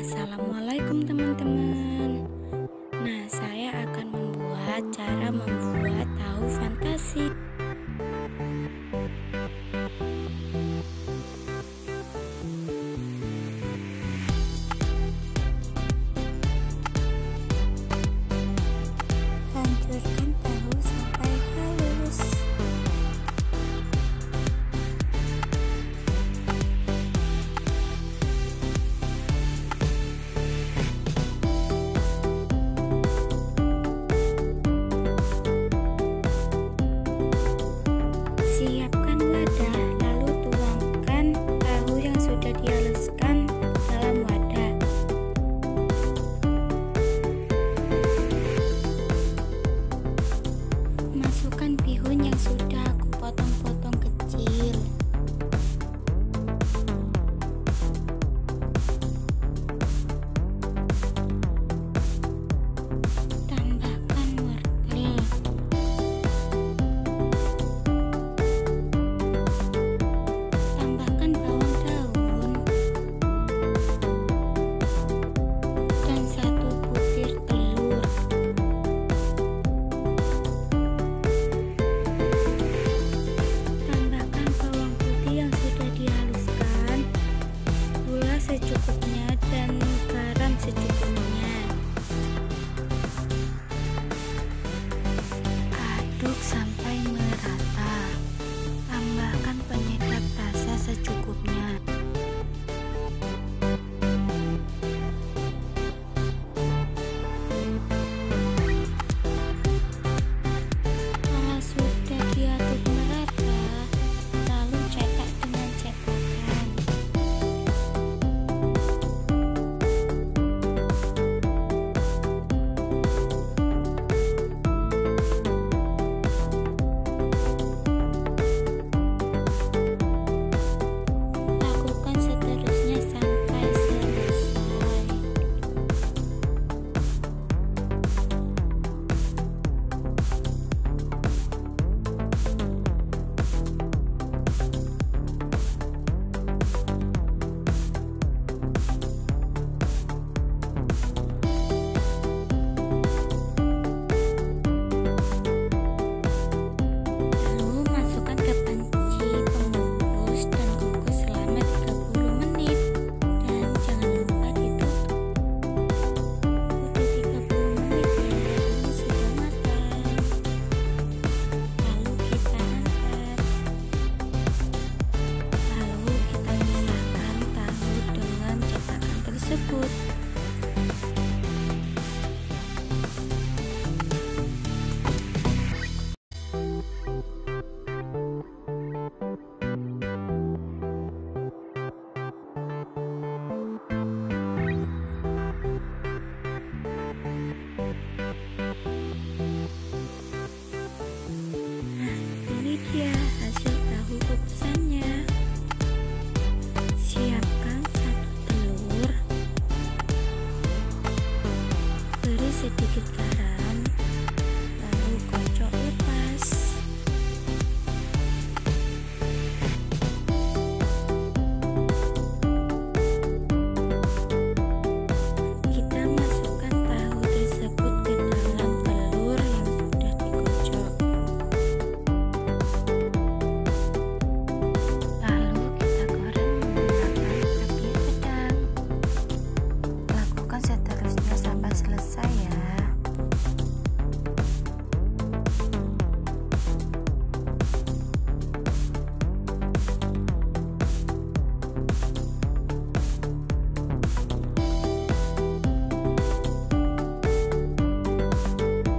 Assalamualaikum teman-teman. Nah, saya akan membuat cara membuat tahu fantasi. Hancurkan tahu sampai halus. Siapkan wadah, lalu tuangkan tahu yang sudah dihaluskan dalam wadah. Masukkan bihun yang sudah aku potong-potong kecil. Tambahkan wortel. Tambahkan bawang daun dan 1 butir telur. Tambahkan bawang putih yang sudah dihaluskan, gula secukupnya dan garam secukupnya. Aduk sampai merata. Tambahkan penyedap rasa secukupnya. Kalau sudah diaduk merata, lalu cetak dengan cetakan. Lakukan seterusnya sampai selesai. Lalu masukkan ke panci pembungkus dan kukus selama 30 menit. Dan jangan lupa ditutup. Udah 30 menit ya, ini sudah matang. Lalu kita angkat. Lalu kita pisahkan tahu dengan cetakan tersebut. Nah, ini dia hasil tahu kukusannya. Siapkan 1 telur, beri sedikit garam, lalu kocok lepas. Kita masukkan tahu tersebut ke dalam telur yang sudah dikocok. Lalu kita goreng menggunakan api sedang. Lakukan seterusnya sampai selesai ya.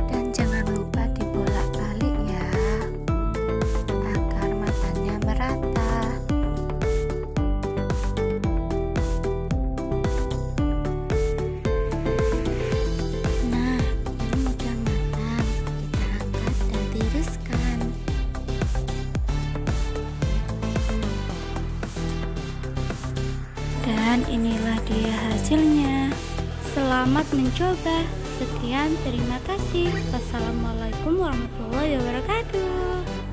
Dan jangan lupa dibolak-balik ya, agar matangnya merata. Nah, ini udah matang. Kita angkat dan tiriskan. Dan inilah dia hasilnya. Selamat mencoba. Sekian, terima kasih. Wassalamualaikum warahmatullahi wabarakatuh.